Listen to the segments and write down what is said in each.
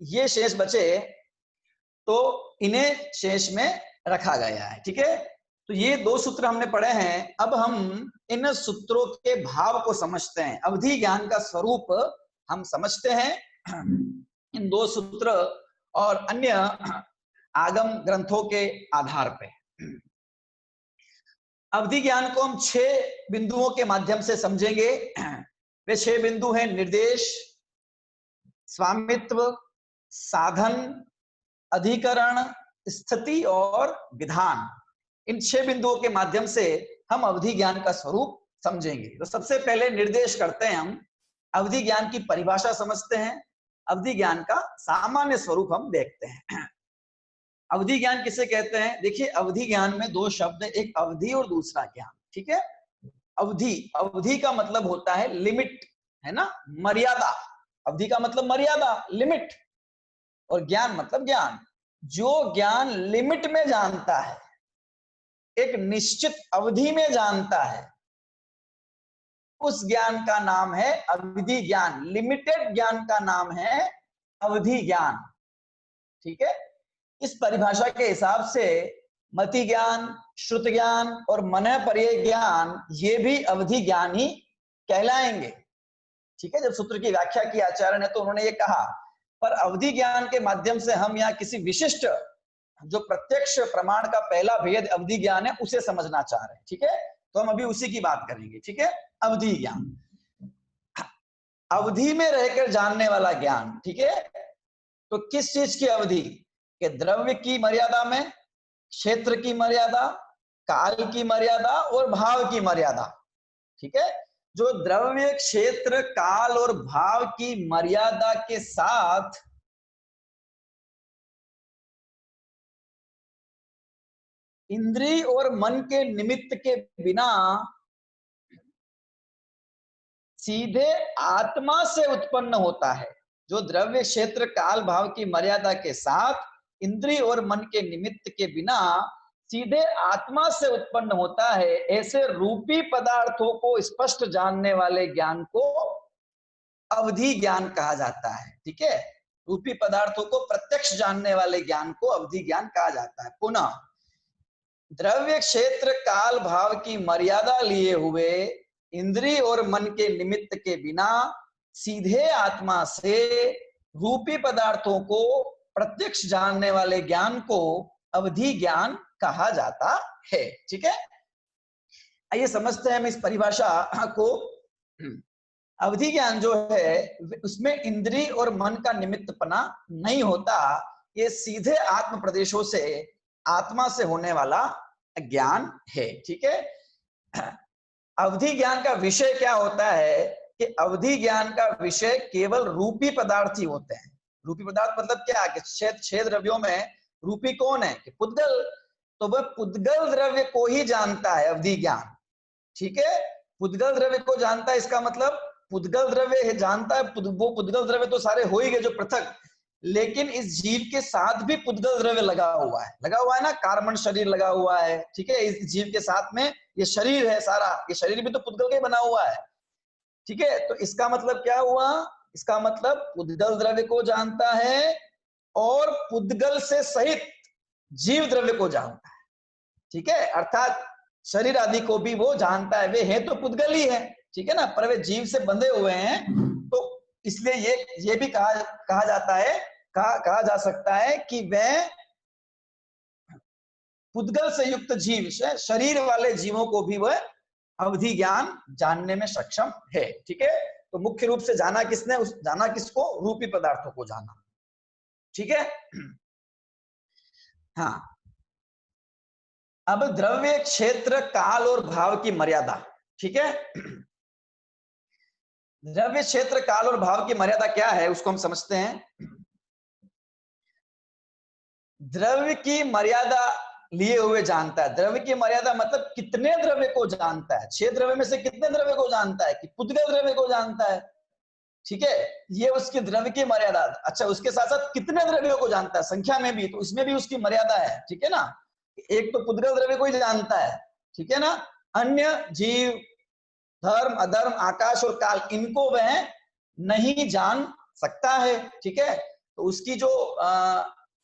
ये शेष बचे तो इन्हें शेष में रखा गया है। ठीक है, तो ये 2 सूत्र हमने पढ़े हैं। अब हम इन सूत्रों के भाव को समझते हैं, अवधि ज्ञान का स्वरूप हम समझते हैं इन 2 सूत्र और अन्य आगम ग्रंथों के आधार पे। अवधि ज्ञान को हम 6 बिंदुओं के माध्यम से समझेंगे। वे 6 बिंदु हैं: निर्देश, स्वामित्व, साधन, अधिकरण, स्थिति और विधान। इन 6 बिंदुओं के माध्यम से हम अवधि ज्ञान का स्वरूप समझेंगे। तो सबसे पहले निर्देश करते हैं, हम अवधि ज्ञान की परिभाषा समझते हैं, अवधि ज्ञान का सामान्य स्वरूप हम देखते हैं। अवधि ज्ञान किसे कहते हैं? देखिए, अवधि ज्ञान में 2 शब्द, एक अवधि और दूसरा ज्ञान। ठीक है, अवधि, अवधि का मतलब होता है लिमिट, है ना, मर्यादा। अवधि का मतलब मर्यादा, लिमिट, और ज्ञान मतलब ज्ञान। जो ज्ञान लिमिट में जानता है, एक निश्चित अवधि में जानता है, उस ज्ञान का नाम है अवधि ज्ञान। लिमिटेड ज्ञान का नाम है अवधि ज्ञान। ठीक है, इस परिभाषा के हिसाब से मति ज्ञान, श्रुत ज्ञान और मनः पर्यय ज्ञान, ये भी अवधि ज्ञान ही कहलाएंगे। ठीक है, जब सूत्र की व्याख्या की आचार्य ने तो उन्होंने ये कहा, पर अवधि ज्ञान के माध्यम से हम यहाँ किसी विशिष्ट, जो प्रत्यक्ष प्रमाण का पहला भेद अवधि ज्ञान है, उसे समझना चाह रहे हैं। ठीक है, तो हम अभी उसी की बात करेंगे। ठीक है, अवधि ज्ञान, अवधि में रहकर जानने वाला ज्ञान। ठीक है, तो किस चीज की अवधि? कि द्रव्य की मर्यादा में, क्षेत्र की मर्यादा, काल की मर्यादा और भाव की मर्यादा। ठीक है, जो द्रव्य, क्षेत्र, काल और भाव की मर्यादा के साथ इंद्रिय और मन के निमित्त के बिना सीधे आत्मा से उत्पन्न होता है। जो द्रव्य, क्षेत्र, काल, भाव की मर्यादा के साथ इंद्रिय और मन के निमित्त के बिना सीधे आत्मा से उत्पन्न होता है, ऐसे रूपी पदार्थों को स्पष्ट जानने वाले ज्ञान को अवधि ज्ञान कहा जाता है। ठीक है, रूपी पदार्थों को प्रत्यक्ष जानने वाले ज्ञान को अवधि ज्ञान कहा जाता है। पुनः द्रव्य, क्षेत्र, काल, भाव की मर्यादा लिए हुए इंद्रिय और मन के निमित्त के बिना सीधे आत्मा से रूपी पदार्थों को प्रत्यक्ष जानने वाले ज्ञान को अवधि ज्ञान कहा जाता है। ठीक है, आइए समझते हैं हम इस परिभाषा को। अवधि ज्ञान जो है, उसमें इंद्रिय और मन का निमित्तपना नहीं होता, ये सीधे आत्म प्रदेशों से, आत्मा से होने वाला ज्ञान है। ठीक है, अवधि ज्ञान का विषय क्या होता है? कि अवधि ज्ञान का विषय केवल रूपी पदार्थ ही होते हैं। रूपी पदार्थ मतलब क्या? कि 6 द्रव्यों में रूपी कौन है? कि पुद्गल। तो वह पुद्गल द्रव्य को ही जानता है अवधि ज्ञान। ठीक है, पुद्गल द्रव्य को जानता है, इसका मतलब पुद्गल द्रव्य जानता है, वो पुद्गल द्रव्य तो सारे हो ही गए जो पृथक, लेकिन इस जीव के साथ भी पुद्गल द्रव्य लगा हुआ है ना, कार्बन शरीर लगा हुआ है। ठीक है, इस जीव के साथ में ये शरीर है सारा, ये शरीर भी तो पुद्गल के बना हुआ है। ठीक है, तो इसका मतलब क्या हुआ? इसका मतलब पुद्गल द्रव्य को जानता है और पुद्गल से सहित जीव द्रव्य को जानता है। ठीक है, अर्थात शरीर आदि को भी वो जानता है। वे है तो पुद्गल ही है, ठीक है ना, पर वे जीव से बंधे हुए हैं, तो इसलिए ये भी कहा जाता है, कहा जा सकता है कि वह पुद्गल से युक्त जीव, शरीर वाले जीवों को भी वह अवधि ज्ञान जानने में सक्षम है। ठीक है, तो मुख्य रूप से जाना किसने? जाना किसको? रूपी पदार्थों को जाना। ठीक है, हाँ, अब द्रव्य, क्षेत्र, काल और भाव की मर्यादा। ठीक है, द्रव्य, क्षेत्र, काल और भाव की मर्यादा क्या है, उसको हम समझते हैं। द्रव्य की मर्यादा लिए हुए जानता है। द्रव्य की मर्यादा मतलब कितने द्रव्य को जानता है? 6 द्रव्य में से कितने द्रव्य को जानता है? कि पुद्गल द्रव्य को जानता है। ठीक है, ये उसकी द्रव्य की मर्यादा। अच्छा, उसके साथ साथ कितने द्रव्यों को जानता है संख्या में भी, तो इसमें भी उसकी मर्यादा है। ठीक है ना, एक तो पुद्गल द्रव्य को ही जानता है, ठीक है ना, अन्य जीव, धर्म, अधर्म, आकाश और काल, इनको वह नहीं जान सकता है। ठीक है, तो उसकी जो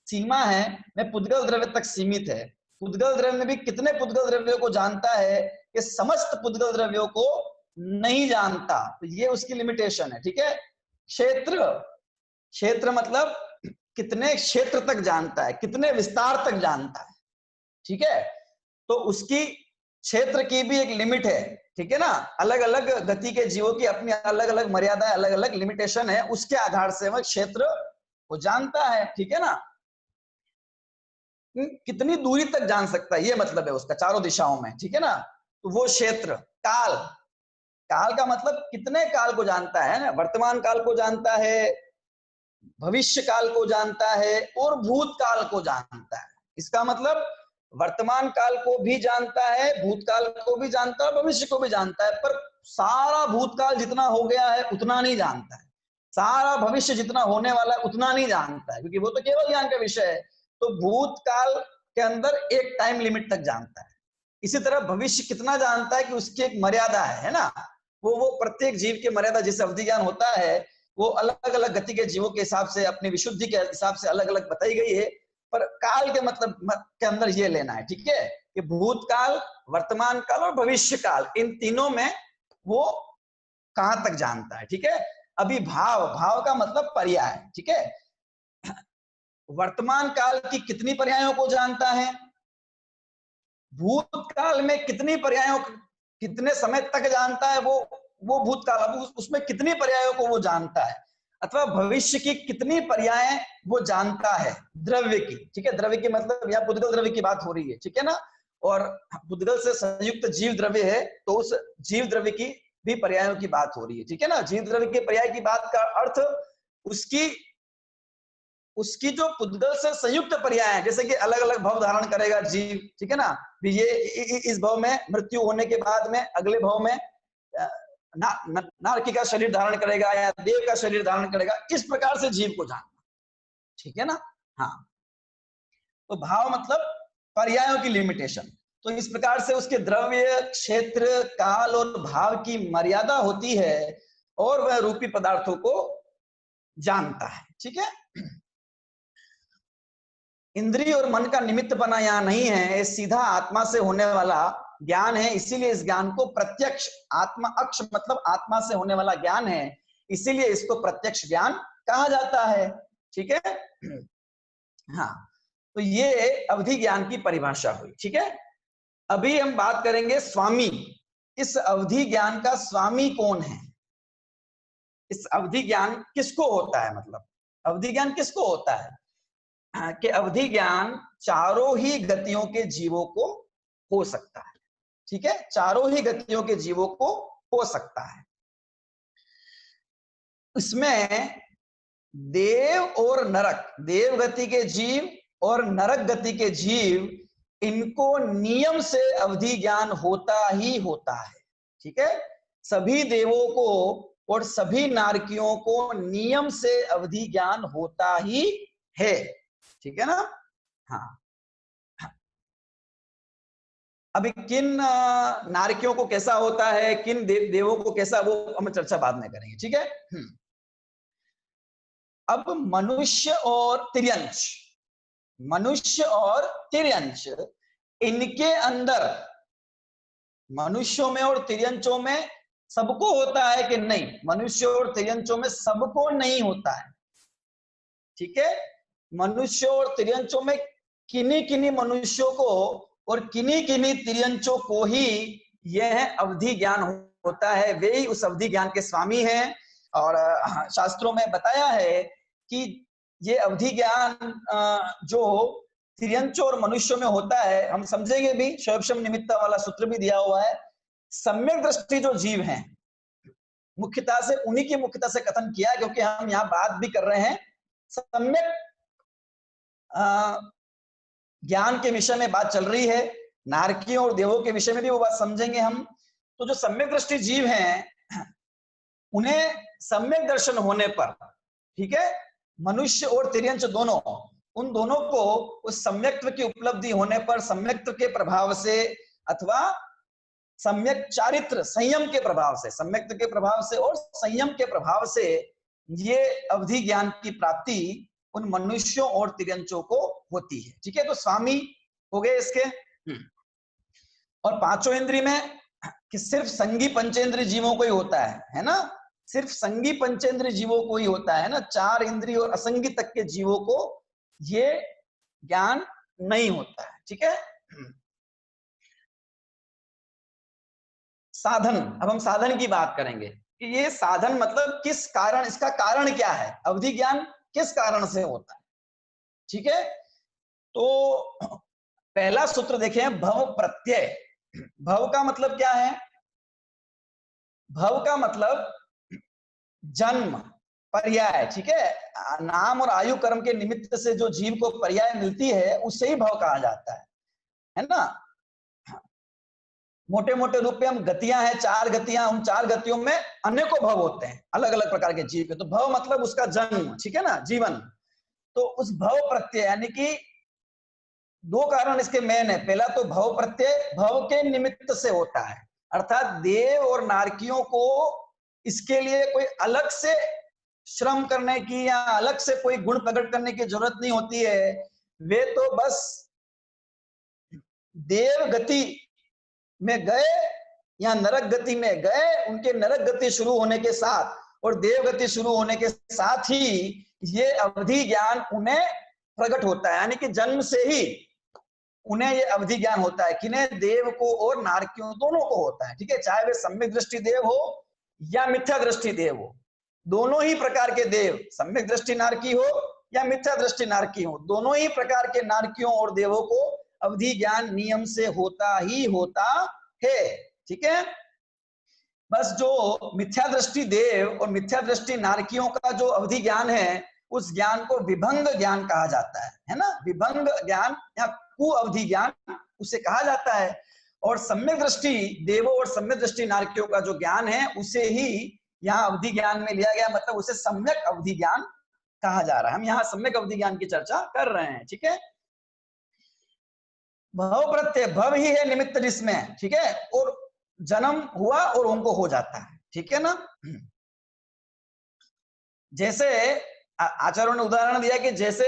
सीमा है वह पुद्गल द्रव्य तक सीमित है। पुद्गल द्रव्य में भी कितने पुद्गल द्रव्यों को जानता है कि समस्त पुद्गल द्रव्यों को नहीं जानता, तो ये उसकी लिमिटेशन है। ठीक है। क्षेत्र, क्षेत्र मतलब कितने क्षेत्र तक जानता है, कितने विस्तार तक जानता है। ठीक है। तो उसकी क्षेत्र की भी एक लिमिट है। ठीक है ना। अलग अलग गति के जीवों की अपनी अलग अलग मर्यादा, अलग अलग लिमिटेशन है, उसके आधार से वह क्षेत्र को जानता है। ठीक है ना। कितनी दूरी तक जान सकता है ये मतलब है उसका, चारों दिशाओं में। ठीक है ना। तो वो क्षेत्र। काल, काल का मतलब कितने काल को जानता है ना, वर्तमान काल को जानता है, भविष्य काल को जानता है और भूतकाल को जानता है। इसका मतलब वर्तमान काल को भी जानता है, भूतकाल को भी जानता है, भविष्य को भी जानता है, पर सारा भूतकाल जितना हो गया है उतना नहीं जानता है, सारा भविष्य जितना होने वाला है उतना नहीं जानता है, क्योंकि वो तो केवल ज्ञान का विषय है। तो भूतकाल के अंदर एक टाइम लिमिट तक जानता है। इसी तरह भविष्य कितना जानता है कि उसकी एक मर्यादा है ना। वो प्रत्येक जीव की मर्यादा, जिस अवधि ज्ञान होता है वो अलग अलग गति के जीवों के हिसाब से, अपनी विशुद्धि के हिसाब से अलग अलग बताई गई है, पर काल के मतलब के अंदर ये लेना है। ठीक है। कि भूतकाल, वर्तमान काल और भविष्य काल, इन तीनों में वो कहां तक जानता है। ठीक है। अभी भाव, भाव का मतलब पर्याय। ठीक है। वर्तमान काल की कितनी पर्यायों को जानता है, भूतकाल में कितनी पर्यायों, कितने समय तक जानता है वो भूतकाल, अब उसमें कितनी पर्यायों को वो जानता है, अथवा भविष्य की कितनी पर्याय वो जानता है द्रव्य की। ठीक है। द्रव्य की मतलब यहाँ पुद्गल द्रव्य की बात हो रही है। ठीक है ना। और पुद्गल से संयुक्त जीव द्रव्य है, तो उस जीव द्रव्य की भी पर्यायों की बात हो रही है। ठीक है ना। जीव द्रव्य के पर्याय की बात का अर्थ उसकी जो पुद्गल से संयुक्त पर्याय है, जैसे कि अलग अलग भव धारण करेगा जीव। ठीक है ना। ये इस भव में मृत्यु होने के बाद में अगले भव में नारकी का शरीर धारण करेगा या देव का शरीर धारण करेगा, इस प्रकार से जीव को जानना। ठीक है ना। हाँ। तो भाव मतलब पर्यायों की लिमिटेशन। तो इस प्रकार से उसके द्रव्य, क्षेत्र, काल और भाव की मर्यादा होती है और वह रूपी पदार्थों को जानता है। ठीक है। इंद्रिय और मन का निमित्त बना यहाँ नहीं है, ये सीधा आत्मा से होने वाला ज्ञान है। इसीलिए इस ज्ञान को प्रत्यक्ष, आत्मा अक्ष मतलब आत्मा से होने वाला ज्ञान है, इसीलिए इसको प्रत्यक्ष ज्ञान कहा जाता है। ठीक है। हाँ। तो ये अवधि ज्ञान की परिभाषा हुई। ठीक है। अभी हम बात करेंगे स्वामी। इस अवधि ज्ञान का स्वामी कौन है, इस अवधि ज्ञान किसको होता है, मतलब अवधि ज्ञान किसको होता है, कि अवधि ज्ञान चारों ही गतियों के जीवों को हो सकता है। ठीक है। चारों ही गतियों के जीवों को हो सकता है। इसमें देव और नरक, देव गति के जीव और नरक गति के जीव, इनको नियम से अवधि ज्ञान होता ही होता है। ठीक है। सभी देवों को और सभी नारकियों को नियम से अवधि ज्ञान होता ही है। ठीक है ना। हाँ। अभी किन नारकियों को कैसा होता है, किन देवों को कैसा, वो हम चर्चा बाद में करेंगे। ठीक है। अब मनुष्य और तिर्यंच, मनुष्य और तिर्यंच, इनके अंदर, मनुष्यों में और तिर्यंचों में सबको होता है कि नहीं, मनुष्य और तिर्यंचों में सबको नहीं होता है। ठीक है। मनुष्य और तिर्यंचों में किन्हीं किन्हीं मनुष्यों को और किन्हीं किन्हीं तिर्यंचों को ही यह अवधि ज्ञान होता है, वे ही उस अवधि ज्ञान के स्वामी हैं। और शास्त्रों में बताया है कि ये अवधि ज्ञान जो तिर्यंचों और मनुष्यों में होता है, हम समझेंगे भी, शोभशम निमित्त वाला सूत्र भी दिया हुआ है। सम्यक दृष्टि जो जीव हैं, मुख्यता से उन्हीं की मुख्यता से कथन किया है, क्योंकि हम यहाँ बात भी कर रहे हैं सम्यक ज्ञान के विषय में बात चल रही है, नारकियों और देवों के विषय में भी वो बात समझेंगे हम। तो जो सम्यक दृष्टि जीव हैं, उन्हें सम्यक दर्शन होने पर, ठीक है, मनुष्य और तिर्यंच दोनों, उन दोनों को उस सम्यक्त्व की उपलब्धि होने पर, सम्यक्त्व के प्रभाव से अथवा सम्यक चारित्र संयम के प्रभाव से, सम्यक्त्व के प्रभाव से और संयम के प्रभाव से ये अवधि ज्ञान की प्राप्ति उन मनुष्यों और तिर्यंचों को होती है। ठीक है, तो स्वामी हो गए इसके। और पांचों इंद्रिय में कि सिर्फ संगी पंचेंद्रिय जीवों को ही होता है ना, सिर्फ संगी पंचेंद्रिय जीवों को ही होता है ना, चार इंद्रिय और असंगी तक के जीवों को ये ज्ञान नहीं होता है। ठीक है, साधन, अब हम साधन की बात करेंगे कि ये साधन मतलब किस कारण, इसका कारण क्या है, अवधि ज्ञान किस कारण से होता है। ठीक है, तो पहला सूत्र देखें, भव प्रत्यय। भव का मतलब क्या है, भव का मतलब जन्म, पर्याय। ठीक है, नाम और आयु कर्म के निमित्त से जो जीव को पर्याय मिलती है उससे ही भव कहा जाता है ना। मोटे मोटे रूप में हम गतियां हैं, चार गतियां, उन चार गतियों में अनेकों भव होते हैं, अलग अलग प्रकार के जीव के। तो भव मतलब उसका जन्म, ठीक है ना, जीवन। तो उस भव प्रत्यय यानी कि दो कारण इसके मेन है। पहला तो भव प्रत्यय भव के निमित्त से होता है, अर्थात देव और नारकियों को इसके लिए कोई अलग से श्रम करने की या अलग से कोई गुण प्रकट करने की जरूरत नहीं होती है। वे तो बस देव गति में गए या नरक गति में गए, उनके नरक गति शुरू होने के साथ और देव गति शुरू होने के साथ ही ये अवधि ज्ञान उन्हें प्रकट होता है, यानी कि जन्म से ही उन्हें ये अवधि ज्ञान होता है। किन्हें, देव को और नारकियों दोनों को होता है। ठीक है, चाहे वे सम्यक दृष्टि देव हो या मिथ्या दृष्टि देव हो, दोनों ही प्रकार के देव, सम्यक दृष्टि नारकी हो या मिथ्या दृष्टि नारकी हो, दोनों ही प्रकार के नारकियों और देवों को अवधि ज्ञान नियम से होता ही होता है। ठीक है, बस जो मिथ्या दृष्टि देव और मिथ्या दृष्टि नारकियों का जो अवधि ज्ञान है, उस ज्ञान को विभंग ज्ञान कहा जाता है ना, विभंग ज्ञान या कु अवधि ज्ञान उसे कहा जाता है। और सम्यक दृष्टि देवों और सम्यक दृष्टि नारकियों का जो ज्ञान है उसे ही यहाँ अवधि ज्ञान में लिया गया, मतलब उसे सम्यक अवधि ज्ञान कहा जा रहा है। हम यहाँ सम्यक अवधि ज्ञान की चर्चा कर रहे हैं। ठीक है, भव प्रत्यय, भव ही है निमित्त जिसमें, ठीक है, और जन्म हुआ और उनको हो जाता है। ठीक है ना, जैसे आचार्यों ने उदाहरण दिया कि जैसे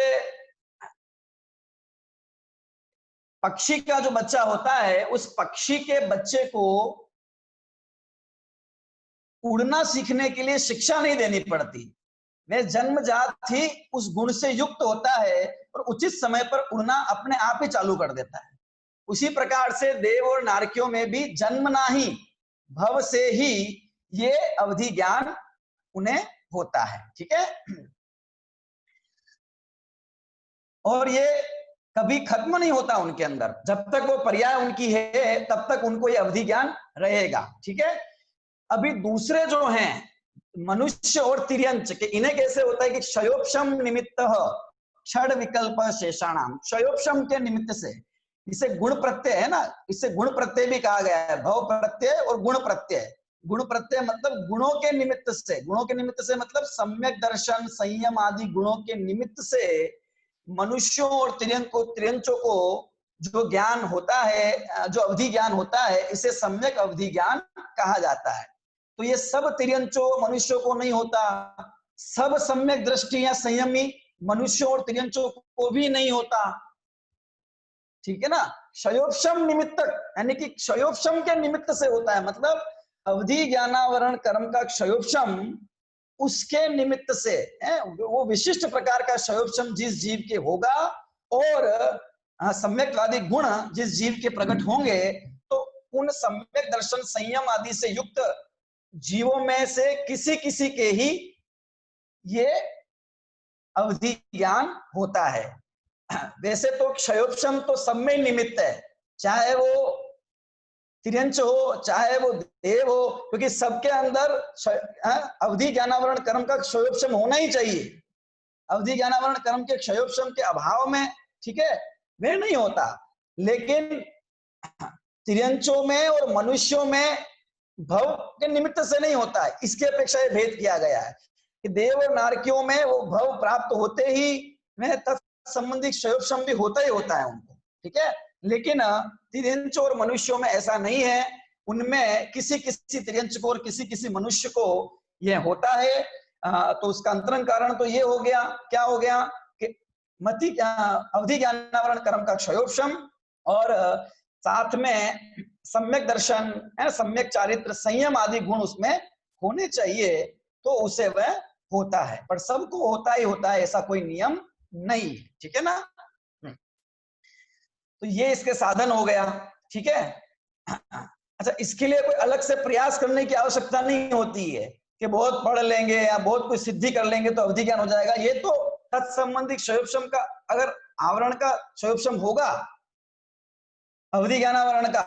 पक्षी का जो बच्चा होता है, उस पक्षी के बच्चे को उड़ना सीखने के लिए शिक्षा नहीं देनी पड़ती, वह जन्मजात ही उस गुण से युक्त होता है और उचित समय पर उड़ना अपने आप ही चालू कर देता है। उसी प्रकार से देव और नारकियों में भी जन्मना ही भव से ही ये अवधि ज्ञान उन्हें होता है। ठीक है, और ये कभी खत्म नहीं होता उनके अंदर, जब तक वो पर्याय उनकी है तब तक उनको ये अवधि ज्ञान रहेगा। ठीक है, अभी दूसरे जो हैं मनुष्य और तिर्यंच के, इन्हें कैसे होता है कि क्षयोपशम निमित्त क्षण विकल्प शेषाणाम, क्षयोपशम के निमित्त से, इसे गुण प्रत्यय है ना, इसे गुण प्रत्यय भी कहा गया है, भव प्रत्यय और गुण प्रत्यय। गुण प्रत्यय मतलब गुणों के निमित्त से, गुणों के निमित्त से मतलब सम्यक दर्शन संयम आदि गुणों के निमित्त से मनुष्यों और तिर्यंचों को जो ज्ञान होता है, जो अवधि ज्ञान होता है, इसे सम्यक अवधि ज्ञान कहा जाता है। तो ये सब तिर्यंचों मनुष्यों को नहीं होता, सब सम्यक दृष्टि या संयमी मनुष्यों और तिर्यंचों को भी नहीं होता। ठीक है ना, क्षयोपशम निमित्तक यानी कि क्षयोपशम के निमित्त से होता है, मतलब अवधि ज्ञानावरण कर्म का क्षयोपशम उसके निमित्त से है, वो विशिष्ट प्रकार का क्षयोपशम जिस जीव के होगा और सम्यकवादी गुण जिस जीव के प्रकट होंगे, तो उन सम्यक दर्शन संयम आदि से युक्त जीवों में से किसी किसी के ही ये अवधि ज्ञान होता है। वैसे तो क्षयोपशम तो सब में निमित्त है, चाहे वो तिर्यंच हो चाहे वो देव हो, क्योंकि सबके अंदर अवधि ज्ञानावरण कर्म का क्षयोपशम होना ही चाहिए। अवधि ज्ञानावरण कर्म के क्षयोपशम के अभाव में, ठीक है, वह नहीं होता। लेकिन तिर्यंचों में और मनुष्यों में भव के निमित्त से नहीं होता है, इसकी अपेक्षा ये भेद किया गया है कि देव और नारकियों में वो भव प्राप्त होते ही वह तत्संबंधी क्षयोपशम भी होता ही होता है उनको। ठीक है, लेकिन तिर्यंच और मनुष्यों में ऐसा नहीं है, उनमें किसी किसी तिर्यंच को और किसी किसी मनुष्य को यह होता है। तो उसका अंतरंग कारण तो ये हो गया, क्या हो गया मति अवधि ज्ञानावरण कर्म का क्षयोपशम, और साथ में सम्यक दर्शन है, सम्यक चारित्र, संयम आदि गुण उसमें होने चाहिए, तो उसे वह होता है। पर सबको होता ही होता है ऐसा कोई नियम नहीं है, ठीक है ना। तो ये इसके साधन हो गया, ठीक है। अच्छा, इसके लिए कोई अलग से प्रयास करने की आवश्यकता नहीं होती है कि बहुत पढ़ लेंगे या बहुत कोई सिद्धि कर लेंगे तो अवधि ज्ञान हो जाएगा। ये तो तत्संबंधी क्षयोपशम का, अगर आवरण का क्षयोपशम होगा अवधि ज्ञानावरण का,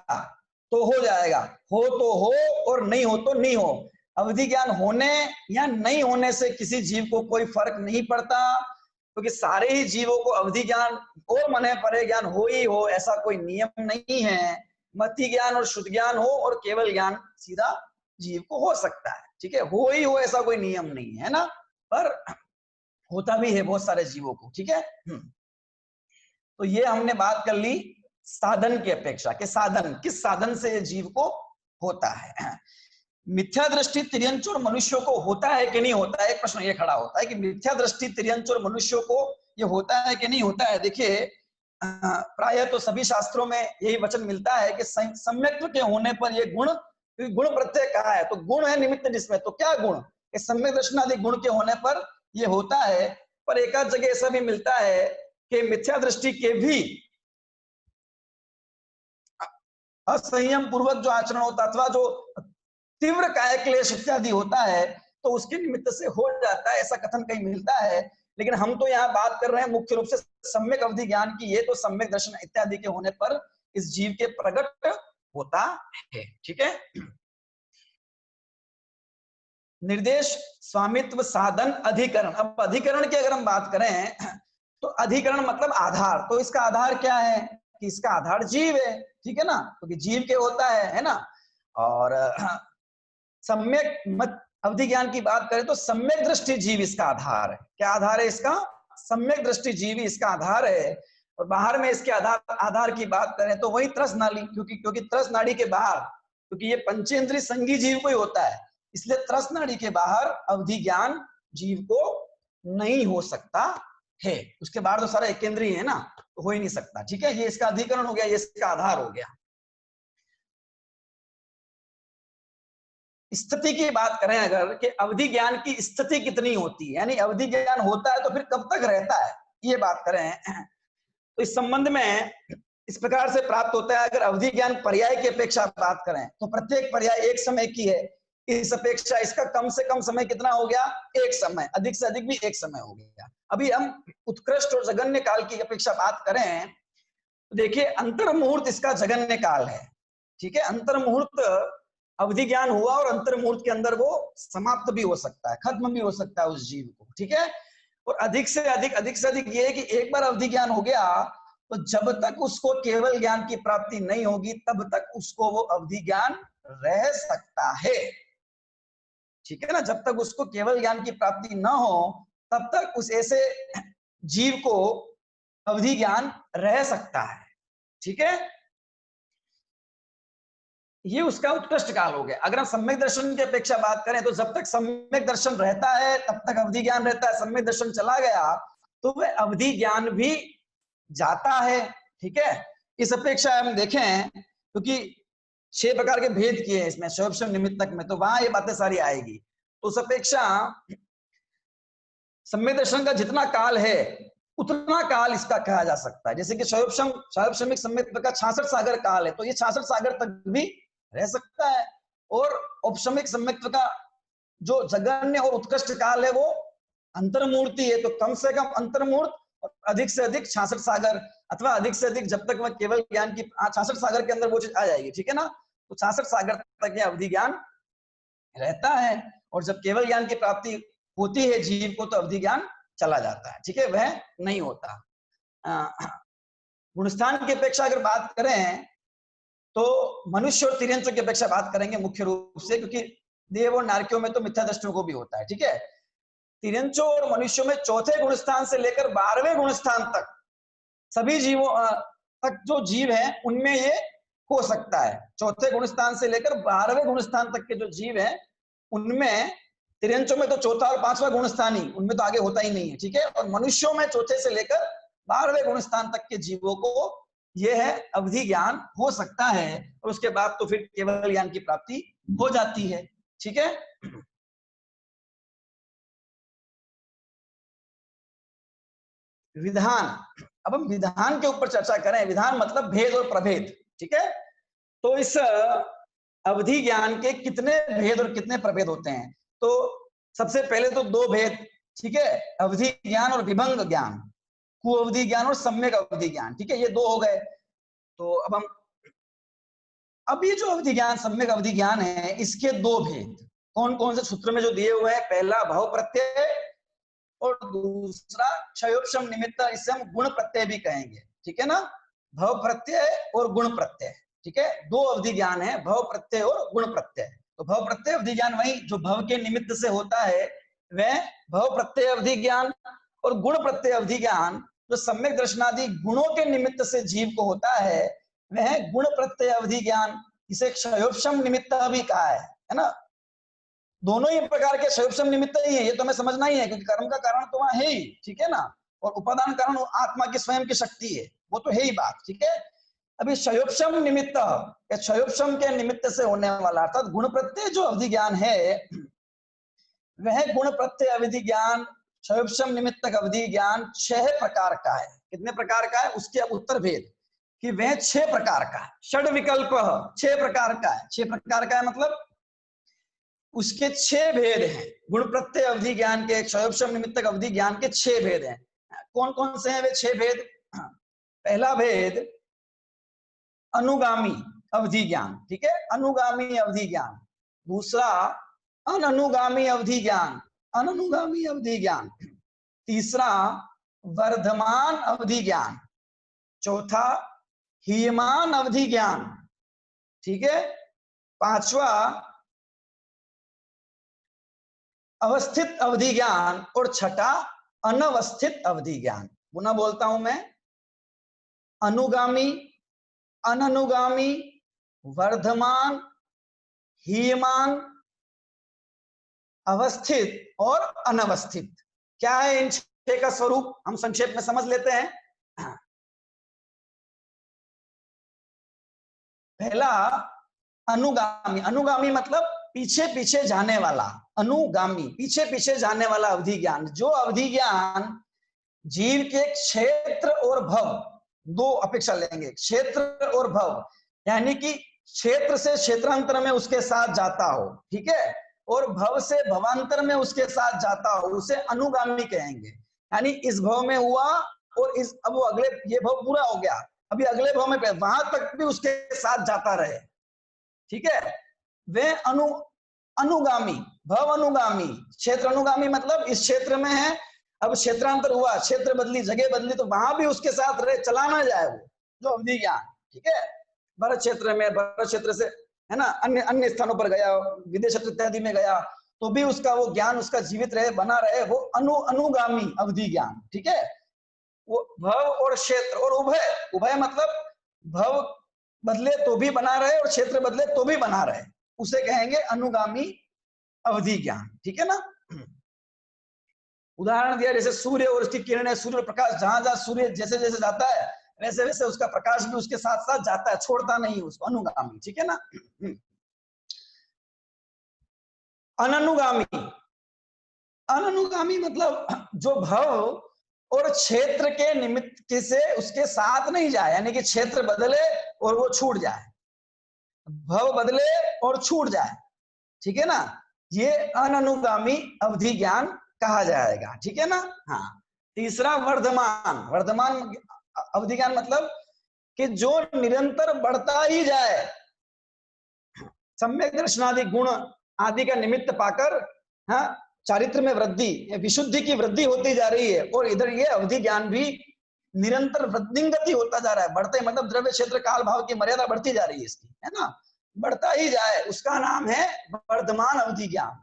तो हो जाएगा। हो तो हो और नहीं हो तो नहीं हो। अवधि ज्ञान होने या नहीं होने से किसी जीव को कोई फर्क नहीं पड़ता, क्योंकि सारे ही जीवों को अवधि ज्ञान और मने परे ज्ञान हो ही हो ऐसा कोई नियम नहीं है। मति ज्ञान और शुद्ध ज्ञान हो और केवल ज्ञान सीधा जीव को हो सकता है, ठीक है। हो ही हो ऐसा कोई नियम नहीं है ना, पर होता भी है बहुत सारे जीवों को, ठीक है। तो ये हमने बात कर ली साधन की अपेक्षा के, साधन किस साधन से ये जीव को होता है। मिथ्या दृष्टि तिर्यंच और मनुष्यों को होता है कि नहीं होता है, एक प्रश्न ये खड़ा होता है कि मिथ्या दृष्टि तिर्यंच और मनुष्यों को ये होता है कि नहीं होता है। देखिए प्रायः तो सभी शास्त्रों में यही वचन मिलता है कि सम्यक्त्व के होने पर ये गुण, गुण प्रत्यय कहा है तो गुण है निमित्त जिसमें, तो क्या गुण, सम्यक दर्शनादि गुण के होने पर ये होता है। पर एक आध जगह ऐसा भी मिलता है कि मिथ्या दृष्टि के भी असंयम पूर्वक जो आचरण होता अथवा जो तीव्र काय क्लेश इत्यादि होता है तो उसके निमित्त से हो जाता है, ऐसा कथन कहीं मिलता है। लेकिन हम तो यहाँ बात कर रहे हैं मुख्य रूप से सम्यक अवधि ज्ञान की, ये तो सम्यक दर्शन इत्यादि के होने पर इस जीव के प्रकट होता है, ठीक है। निर्देश स्वामित्व साधन अधिकरण। अब अधिकरण की अगर हम बात करें तो अधिकरण मतलब आधार, तो इसका आधार क्या है कि इसका आधार जीव है, ठीक है ना, क्योंकि जीव के होता है ना। और सम्यक मत अवधि ज्ञान की बात करें तो सम्यक दृष्टि जीव इसका आधार है। क्या आधार है इसका, सम्यक दृष्टि जीव इसका आधार है। और बाहर में इसके आधार की बात करें तो वही त्रस नाड़ी, क्योंकि त्रस नाड़ी के बाहर, क्योंकि ये पंचेंद्रिय संगी जीव को ही होता है, इसलिए त्रस नाड़ी के बाहर अवधि ज्ञान जीव को नहीं हो सकता है। उसके बाहर तो सारा एकेंद्रीय है ना, तो हो ही नहीं सकता, ठीक है। ये इसका अधिकरण हो गया, ये इसका आधार हो गया। स्थिति की बात करें अगर कि अवधि ज्ञान की स्थिति कितनी होती है, यानी अवधि ज्ञान होता है तो फिर कब तक रहता है, ये बात करें तो इस संबंध में इस प्रकार से प्राप्त होता है। अगर अवधि ज्ञान पर्याय की अपेक्षा बात करें तो प्रत्येक पर्याय एक समय की है, इस अपेक्षा इसका कम से कम समय कितना हो गया, एक समय, अधिक से अधिक भी एक समय हो गया। अभी हम उत्कृष्ट और जगन्य काल की अपेक्षा बात करें तो देखिए अंतर मुहूर्त इसका जगन्य काल है, ठीक है। अंतर मुहूर्त अवधि ज्ञान हुआ और अंतर मुहूर्त के अंदर वो समाप्त भी हो सकता है, खत्म भी हो सकता है उस जीव को, ठीक है। और अधिक से अधिक ये है कि एक बार अवधि ज्ञान हो गया तो जब तक उसको केवल ज्ञान की प्राप्ति नहीं होगी तब तक उसको वो अवधि ज्ञान रह सकता है, ठीक है ना। जब तक उसको केवल ज्ञान की प्राप्ति न हो तब तक उस ऐसे जीव को अवधि ज्ञान रह सकता है, ठीक है। ये उसका उत्कृष्ट काल हो गया। अगर हम सम्यक दर्शन की अपेक्षा बात करें तो जब तक सम्यक दर्शन रहता है तब तक अवधि ज्ञान रहता है, सम्यक दर्शन चला गया तो वह अवधि ज्ञान भी जाता है, ठीक है। इस अपेक्षा हम देखें क्योंकि 6 प्रकार के भेद किए हैं इसमें शोभशम निमित्तक में, तो वहां ये बातें सारी आएगी। तो उस अपेक्षा सम्यक दर्शन का जितना काल है उतना काल इसका कहा जा सकता है। जैसे कि शोभशमिक सम्यक का 66 सागर काल है तो ये 66 सागर तक भी रह सकता है। और औपशमिक सम्यक्त्व का जो जगन्य और उत्कृष्ट काल है वो अंतर्मूर्ति है, तो कम से कम अंतर्मूर्त और अधिक से अधिक 66 सागर अथवा अधिक से अधिक जब तक वह केवल ज्ञान की 66 सागर के अंदर वो चीज आ जाएगी, ठीक है ना। तो 66 सागर तक यह अवधि ज्ञान रहता है और जब केवल ज्ञान की प्राप्ति होती है जीव को तो अवधि ज्ञान चला जाता है, ठीक है, वह नहीं होता। गुणस्थान की अपेक्षा अगर बात करें तो मनुष्य और तिर्यंचों की अपेक्षा बात करेंगे मुख्य रूप से, क्योंकि देव और नारकियों में तो मिथ्या दृष्टियों को भी होता है, ठीक है। तिर्यंचों और मनुष्यों में चौथे गुणस्थान से लेकर 12वें गुणस्थान तक सभी जीवों तक जो जीव है उनमें ये हो सकता है। चौथे गुणस्थान से लेकर 12वें गुणस्थान तक के जो जीव हैं उनमें तिर्यंचों में तो चौथा और पांचवा गुण स्थान ही, उनमें तो आगे होता ही नहीं है, ठीक है। और मनुष्यों में चौथे से लेकर 12वें गुण स्थान तक के जीवों को यह है अवधि ज्ञान हो सकता है, और उसके बाद तो फिर केवल ज्ञान की प्राप्ति हो जाती है, ठीक है। विधान, अब हम विधान के ऊपर चर्चा करें। विधान मतलब भेद और प्रभेद, ठीक है। तो इस अवधि ज्ञान के कितने भेद और कितने प्रभेद होते हैं? तो सबसे पहले तो दो भेद, ठीक है, अवधि ज्ञान और विभंग ज्ञान, कुअवधि ज्ञान और सम्यक अवधि ज्ञान, ठीक है, ये दो हो गए। तो अब ये जो अवधि ज्ञान, सम्यक अवधि ज्ञान है, इसके दो भेद कौन कौन से सूत्र में जो दिए हुए हैं? पहला भव प्रत्यय और दूसरा क्षयोपशम निमित्त, इसे हम गुण प्रत्यय भी कहेंगे, ठीक है ना। भव प्रत्यय और गुण प्रत्यय, ठीक है, दो अवधि ज्ञान है, भव प्रत्यय और गुण प्रत्यय। तो भव प्रत्यय अवधि ज्ञान वही जो भव के निमित्त से होता है, वह भव प्रत्यय अवधि ज्ञान, और गुण प्रत्यय अवधि ज्ञान जो सम्यक दर्शनादि गुणों के निमित्त से जीव को होता है, वह गुण प्रत्यय अवधि ज्ञान। इसे क्षयोपशम निमित्त भी कहा है ना। दोनों ही प्रकार के क्षयोपशम निमित्त ही है, ये तो हमें समझना ही है, क्योंकि कर्म का कारण तो वहां है ही, ठीक है ना, और उपादान कारण आत्मा की स्वयं की शक्ति है, वो तो है ही बात, ठीक है। अभी क्षयोपशम निमित्त, क्षयोपशम के निमित्त से होने वाला अर्थात गुण प्रत्यय जो अवधि ज्ञान है, वह गुण प्रत्यय अवधि ज्ञान क्षयोपशम निमित्त अवधि ज्ञान 6 प्रकार का है। कितने प्रकार का है? उसके अब उत्तर भेद कि वह 6 प्रकार का है। षड विकल्प 6 प्रकार का है। 6 प्रकार का है मतलब उसके 6 भेद हैं। गुण प्रत्यय अवधि ज्ञान के, क्षयोपशम निमित्तक अवधि ज्ञान के 6 भेद हैं। कौन कौन से हैं वे 6 भेद? पहला भेद अनुगामी अवधि ज्ञान, ठीक है, अनुगामी अवधि ज्ञान। दूसरा अननुगामी अवधि ज्ञान, अननुगामी अवधि ज्ञान। तीसरा वर्धमान अवधि ज्ञान। चौथा हीयमान अवधि ज्ञान, ठीक है। पांचवा अवस्थित अवधि ज्ञान, और छठा अनवस्थित अवधि ज्ञान। पुनः बोलता हूं मैं, अनुगामी, अननुगामी, वर्धमान, हीयमान, अवस्थित और अनवस्थित। क्या है इन 6 का स्वरूप? हम संक्षेप में समझ लेते हैं। पहला अनुगामी, अनुगामी मतलब पीछे पीछे जाने वाला, अनुगामी पीछे पीछे जाने वाला अवधि ज्ञान। जो अवधि ज्ञान जीव के क्षेत्र और भव, दो अपेक्षा लेंगे, क्षेत्र और भव, यानी कि क्षेत्र से क्षेत्रांतर में उसके साथ जाता हो, ठीक है, और भव से भवांतर में उसके साथ जाता हो, उसे अनुगामी कहेंगे। यानी इस भव में हुआ और इस, अब वो अगले, ये भव पूरा हो गया, अभी अगले भव में वहां तक भी उसके साथ जाता रहे, ठीक है, वे अनुगामी, भव अनुगामी। क्षेत्र अनुगामी मतलब इस क्षेत्र में है, अब क्षेत्रांतर हुआ, क्षेत्र बदली, जगह बदली, तो वहां भी उसके साथ रहे, चला ना जाए वो, जो अवधि ज्ञान, ठीक है। भरत क्षेत्र में, भरत क्षेत्र से है ना अन्य अन्य स्थानों पर गया, विदेश इत्यादि में गया, तो भी उसका वो ज्ञान उसका जीवित रहे, बना रहे, वो अनुगामी अवधि ज्ञान, ठीक है। वो भव और क्षेत्र और उभय, उभय मतलब भव बदले तो भी बना रहे और क्षेत्र बदले तो भी बना रहे, उसे कहेंगे अनुगामी अवधि ज्ञान, ठीक है ना। उदाहरण दिया जैसे सूर्य और उसकी किरणें, सूर्य प्रकाश जहां जहां सूर्य जैसे जैसे जाता है, वैसे वैसे उसका प्रकाश भी उसके साथ साथ जाता है, छोड़ता नहीं उसको, अनुगामी, ठीक है ना। अननुगामी, अननुगामी मतलब जो भव और क्षेत्र के निमित्त से उसके साथ नहीं जाए, यानी कि क्षेत्र बदले और वो छूट जाए, भव बदले और छूट जाए, ठीक है ना, ये अननुगामी अवधि ज्ञान कहा जाएगा, ठीक है ना। हाँ, तीसरा वर्धमान, वर्धमान अवधि ज्ञान मतलब कि जो निरंतर बढ़ता ही जाए, सम्यक दर्शनादि गुण आदि का निमित्त पाकर, हाँ, चारित्र में वृद्धि, विशुद्धि की वृद्धि होती जा रही है, और इधर ये अवधि ज्ञान भी निरंतर वृद्धिंगति होता जा रहा है, बढ़ते मतलब द्रव्य क्षेत्र काल भाव की मर्यादा बढ़ती जा रही है इसकी, है ना, बढ़ता ही जाए, उसका नाम है वर्धमान अवधि ज्ञान।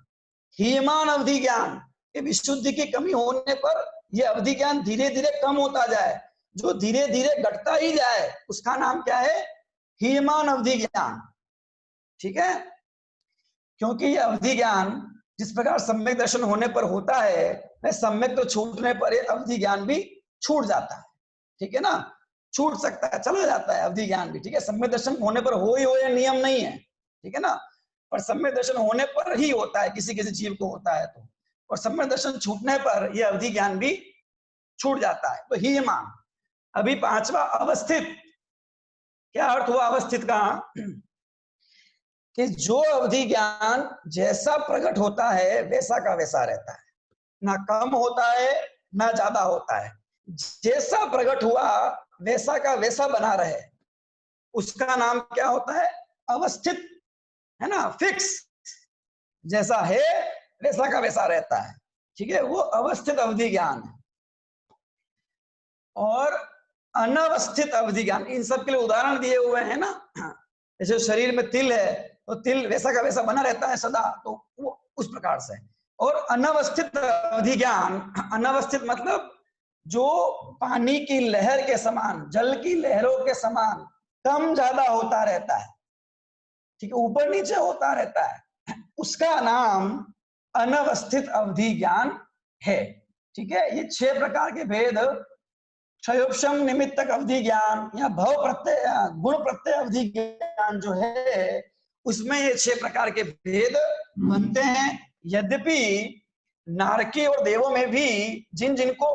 हीयमान अवधि ज्ञान, विशुद्धि की कमी होने पर यह अवधि ज्ञान धीरे धीरे कम होता जाए, जो धीरे धीरे घटता ही जाए, उसका नाम क्या है? हीयमान अवधि ज्ञान, ठीक है। क्योंकि यह अवधि ज्ञान जिस प्रकार सम्यक दर्शन होने पर होता है, वह सम्यक तो छूटने पर अवधि ज्ञान भी छूट जाता है, ठीक है ना, छूट सकता है, चला जाता है अवधि ज्ञान भी, ठीक है। सम्यक दर्शन होने पर हो ये नियम नहीं है, ठीक है ना, पर सम्यक दर्शन होने पर ही होता है, किसी किसी जीव को होता है तो, और सम्यक दर्शन छूटने पर यह अवधि ज्ञान भी छूट जाता है। तो ही मान। अभी पांचवा अवस्थित। क्या अर्थ हुआ अवस्थित का? कि जो अवधि ज्ञान जैसा प्रकट होता है वैसा का वैसा रहता है, ना कम होता है ना ज्यादा होता है, जैसा प्रकट हुआ वैसा का वैसा बना रहे, उसका नाम क्या होता है? अवस्थित, है ना, फिक्स, जैसा है वैसा का वैसा रहता है, ठीक है, वो अवस्थित अवधि ज्ञान है। और अनवस्थित अवधि ज्ञान, इन सब के लिए उदाहरण दिए हुए हैं ना, जैसे शरीर में तिल है तो तिल वैसा का वैसा बना रहता है सदा, तो वो उस प्रकार से। और अनवस्थित अवधि ज्ञान, अनवस्थित मतलब जो पानी की लहर के समान, जल की लहरों के समान कम ज्यादा होता रहता है, ठीक है, ऊपर नीचे होता रहता है, उसका नाम अनवस्थित अवधि ज्ञान है, ठीक है। ये 6 प्रकार के भेद, क्षयोपशम निमित्तक अवधि ज्ञान या भव प्रत्यय गुण प्रत्यय अवधि ज्ञान जो है, उसमें ये 6 प्रकार के भेद बनते हैं। यद्यपि नारकी और देवों में भी जिन जिनको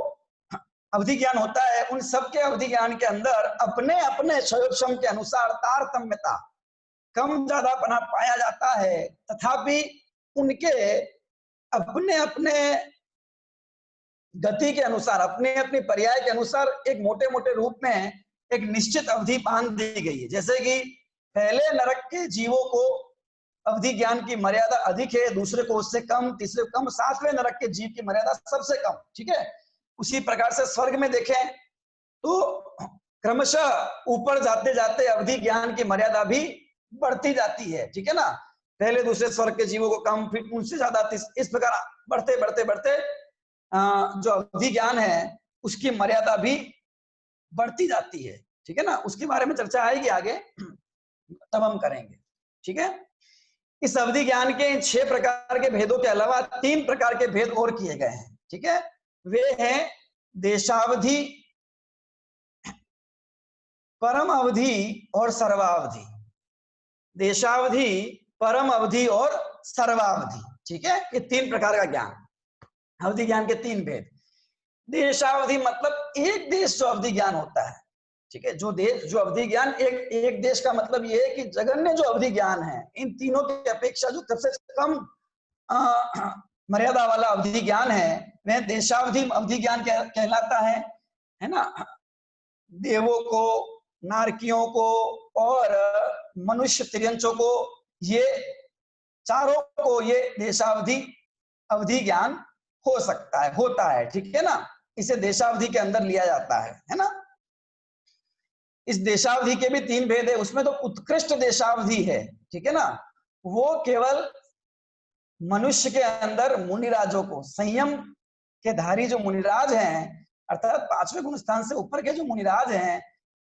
अवधि ज्ञान होता है, उन सबके अवधि ज्ञान के अंदर अपने अपने क्षयोपशम के अनुसार तारतम्यता, कम ज्यादापना पाया जाता है, तथापि उनके अपने अपने गति के अनुसार, अपने अपने पर्याय के अनुसार एक मोटे मोटे रूप में एक निश्चित अवधि बांध दी गई है। जैसे कि पहले नरक के जीवों को अवधि ज्ञान की मर्यादा अधिक है, दूसरे को उससे कम, तीसरे को कम, 7वें नरक के जीव की मर्यादा सबसे कम, ठीक है। उसी प्रकार से स्वर्ग में देखें तो क्रमशः ऊपर जाते जाते अवधि ज्ञान की मर्यादा भी बढ़ती जाती है, ठीक है ना। पहले दूसरे स्वर्ग के जीवों को कम, फिर उनसे ज्यादा, इस प्रकार बढ़ते बढ़ते बढ़ते जो अवधि ज्ञान है उसकी मर्यादा भी बढ़ती जाती है, ठीक है ना। उसके बारे में चर्चा आएगी आगे, तब हम करेंगे, ठीक है। इस अवधि ज्ञान के 6 प्रकार के भेदों के अलावा 3 प्रकार के भेद और किए गए हैं, ठीक है। वे हैं देशावधि, परम अवधि और सर्वावधि। देशावधि, परम अवधि और सर्वावधि, ठीक है। ये 3 प्रकार का ज्ञान, अवधि ज्ञान के 3 भेद। देशावधि मतलब एक देश जो अवधि ज्ञान होता है, ठीक है, जो देश जो अवधि ज्ञान, एक देश का मतलब ये है कि जगन्य जो अवधि ज्ञान है, इन तीनों की अपेक्षा जो सबसे कम मर्यादा वाला अवधि ज्ञान है, वह देशावधि अवधि ज्ञान कहलाता है ना। देवों को, नारकियों को और मनुष्य तिर्यंचों को, ये चारों को ये देशावधि अवधि ज्ञान हो सकता है, होता है, ठीक है ना। इसे देशावधि के अंदर लिया जाता है ना। इस देशावधि के भी 3 भेद है, उसमें तो उत्कृष्ट देशावधि है, ठीक है ना, वो केवल मनुष्य के अंदर मुनिराजों को, संयम के धारी जो मुनिराज हैं, अर्थात 5वें गुण स्थान से ऊपर के जो मुनिराज हैं,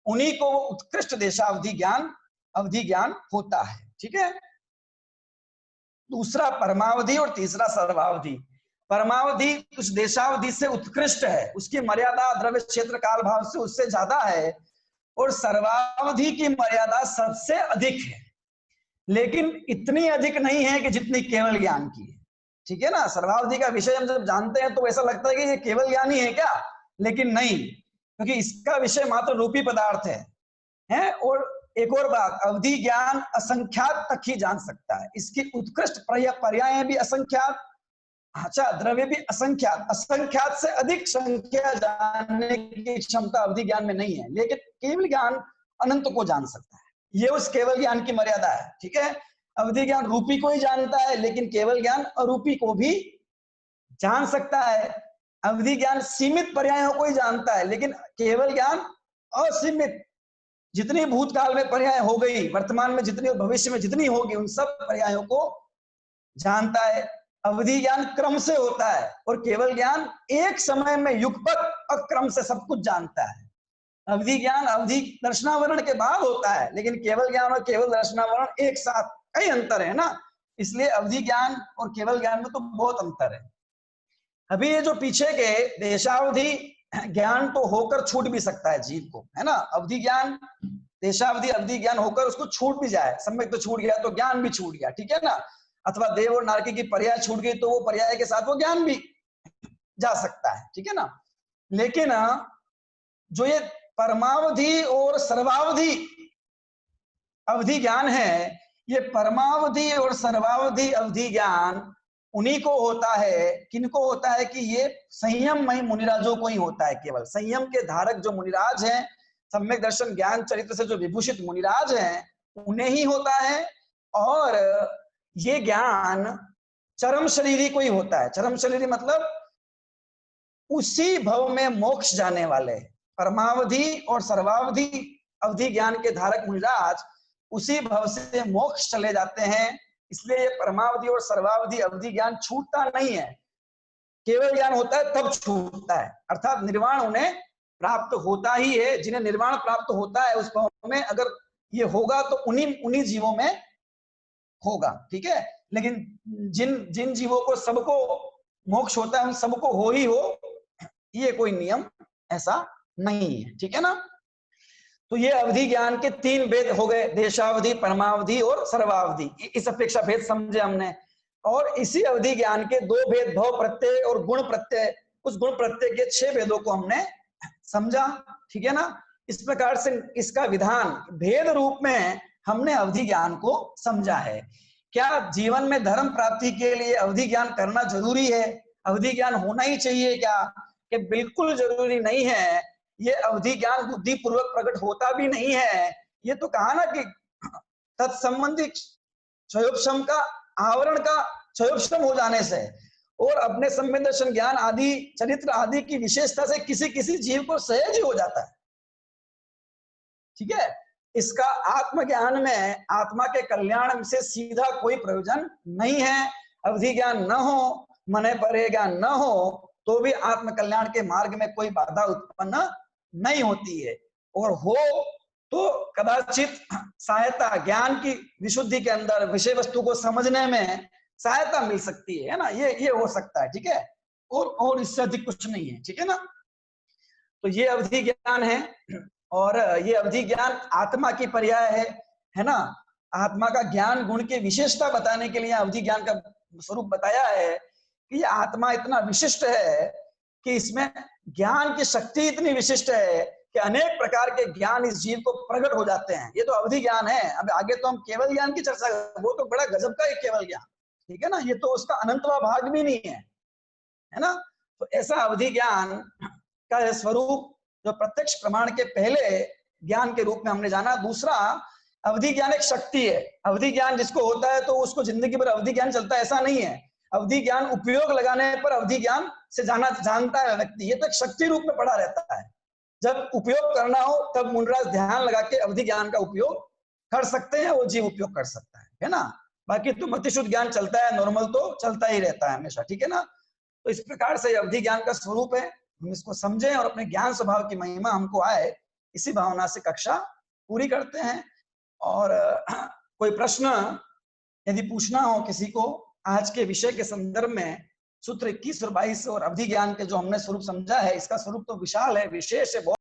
उन्हीं को उत्कृष्ट देशावधि ज्ञान, अवधि ज्ञान होता है, ठीक है। दूसरा परमावधि और तीसरा सर्वावधि। परमावधि उस देशावधि से उत्कृष्ट है, उसकी मर्यादा द्रव्य क्षेत्र काल भाव से उससे ज्यादा है, और सर्वावधि की मर्यादा सबसे अधिक है, लेकिन इतनी अधिक नहीं है कि जितनी केवल ज्ञान की है, ठीक है ना। सर्वावधि का विषय हम जब जानते हैं तो ऐसा लगता है कि ये केवल ज्ञान ही है क्या, लेकिन नहीं, क्योंकि इसका विषय मात्र रूपी पदार्थ है। और एक और बात, अवधि ज्ञान असंख्यात तक ही जान सकता है, इसकी उत्कृष्ट पर्याय भी असंख्यात, अच्छा द्रव्य भी असंख्यात, असंख्यात से अधिक संख्या जानने की क्षमता अवधि ज्ञान में नहीं है, लेकिन केवल ज्ञान अनंत को जान सकता है, ये उस केवल ज्ञान की मर्यादा है, ठीक है। अवधि ज्ञान रूपी को ही जानता है, लेकिन केवल ज्ञान अरूपी को भी जान सकता है। अवधि ज्ञान सीमित पर्यायों को ही जानता है, लेकिन केवल ज्ञान असीमित, जितनी भूतकाल में पर्याय हो गई, वर्तमान में जितनी और भविष्य में जितनी होगी, उन सब पर्यायों को जानता है। अवधि ज्ञान क्रम से होता है, और केवल ज्ञान एक समय में युगपत अक्रम से सब कुछ जानता है। अवधि ज्ञान अवधि दर्शनावरण के बाद होता है, लेकिन केवल ज्ञान और केवल दर्शनावरण एक साथ, कई अंतर है ना, इसलिए अवधि ज्ञान और केवल ज्ञान में तो बहुत अंतर है। अभी ये जो पीछे के देशावधि ज्ञान तो होकर छूट भी सकता है जीव को, है ना। अवधि ज्ञान, देशावधि अवधि ज्ञान होकर उसको छूट भी जाए, सम्यक तो छूट गया तो ज्ञान भी छूट गया, ठीक है ना। अथवा देव और नारकी की पर्याय छूट गई तो वो पर्याय के साथ वो ज्ञान भी जा सकता है, ठीक है ना। लेकिन जो ये परमावधि और सर्वावधि अवधि ज्ञान है, ये परमावधि और सर्वावधि अवधि ज्ञान उन्हीं को होता है, किनको होता है कि ये संयम मई मुनिराजों को ही होता है। केवल संयम के धारक जो मुनिराज हैं, सम्यक दर्शन ज्ञान चरित्र से जो विभूषित मुनिराज हैं, उन्हें ही होता है। और ये ज्ञान चरम शरीरी को ही होता है। चरम शरीरी मतलब उसी भव में मोक्ष जाने वाले। परमावधि और सर्वावधि अवधि ज्ञान के धारक मुनिराज उसी भव से मोक्ष चले जाते हैं, इसलिए ये परमावधि और सर्वावधि अवधि ज्ञान छूटता नहीं है। केवल ज्ञान होता है तब छूटता है, अर्थात निर्वाण उन्हें प्राप्त होता ही है। जिन्हें निर्वाण प्राप्त होता है उस भव में अगर ये होगा तो उन्हीं जीवों में होगा, ठीक है। लेकिन जिन जीवों को सबको मोक्ष होता है उन सबको हो ही हो, ये कोई नियम ऐसा नहीं है, ठीक है ना। तो ये अवधि ज्ञान के 3 भेद हो गए, देशावधि, परमावधि और सर्वावधि। इस अपेक्षा भेद समझे हमने। और इसी अवधि ज्ञान के 2 भेद, भव प्रत्यय और गुण प्रत्यय, उस गुण प्रत्यय के 6 भेदों को हमने समझा, ठीक है ना। इस प्रकार से इसका विधान भेद रूप में हमने अवधि ज्ञान को समझा है। क्या जीवन में धर्म प्राप्ति के लिए अवधि ज्ञान करना जरूरी है? अवधि ज्ञान होना ही चाहिए क्या? कि बिल्कुल जरूरी नहीं है। ये अवधि ज्ञान बुद्धि पूर्वक प्रकट होता भी नहीं है। ये तो कहा ना कि तत्संबंधी क्षयोपशम का आवरण का क्षयोपशम हो जाने से और अपने सम्यक दर्शन ज्ञान आदि चरित्र आदि की विशेषता से किसी किसी जीव को सहज ही हो जाता है, ठीक है। इसका आत्मज्ञान में आत्मा के कल्याण से सीधा कोई प्रयोजन नहीं है। अवधि ज्ञान न हो, मने परे ज्ञान न हो तो भी आत्म कल्याण के मार्ग में कोई बाधा उत्पन्न नहीं होती है। और हो तो कदाचित सहायता ज्ञान की विशुद्धि के अंदर विषय वस्तु को समझने में सहायता मिल सकती है ना। ये हो सकता है, ठीक है। और इससे अधिक कुछ नहीं है, ठीक है ना। तो ये अवधि ज्ञान है। और ये अवधि ज्ञान आत्मा की पर्याय है ना। आत्मा का ज्ञान गुण की विशेषता बताने के लिए अवधि ज्ञान का स्वरूप बताया है कि ये आत्मा इतना विशिष्ट है कि इसमें ज्ञान की शक्ति इतनी विशिष्ट है कि अनेक प्रकार के ज्ञान इस जीव को प्रकट हो जाते हैं। ये तो अवधि ज्ञान है। अब आगे तो हम केवल ज्ञान की चर्चा, वो तो बड़ा गजब का है केवल ज्ञान, ठीक है ना। ये तो उसका अनंतवा भाग भी नहीं है ना। तो ऐसा अवधि ज्ञान का स्वरूप जो प्रत्यक्ष प्रमाण के पहले ज्ञान के रूप में हमने जाना। दूसरा, अवधि ज्ञान एक शक्ति है। अवधि ज्ञान जिसको होता है तो उसको जिंदगी भर अवधि ज्ञान चलता है, ऐसा नहीं है। अवधि ज्ञान उपयोग लगाने पर अवधि ज्ञान से जानता है व्यक्ति। ये तो एक शक्ति रूप में पड़ा रहता है। जब उपयोग करना हो तब मुनिराज ध्यान लगा के अवधि ज्ञान का उपयोग कर सकते हैं, वो जीव उपयोग कर सकता है ना। बाकी तो मतिशुद्ध ज्ञान चलता है, नॉर्मल तो चलता ही रहता है हमेशा, ठीक है ना। तो इस प्रकार से अवधि ज्ञान का स्वरूप है, हम इसको समझें और अपने ज्ञान स्वभाव की महिमा हमको आए, इसी भावना से कक्षा पूरी करते हैं। और कोई प्रश्न यदि पूछना हो किसी को आज के विषय के संदर्भ में, सूत्र 21 और 22 और अवधि ज्ञान के जो हमने स्वरूप समझा है, इसका स्वरूप तो विशाल है, विशेष है, बहुत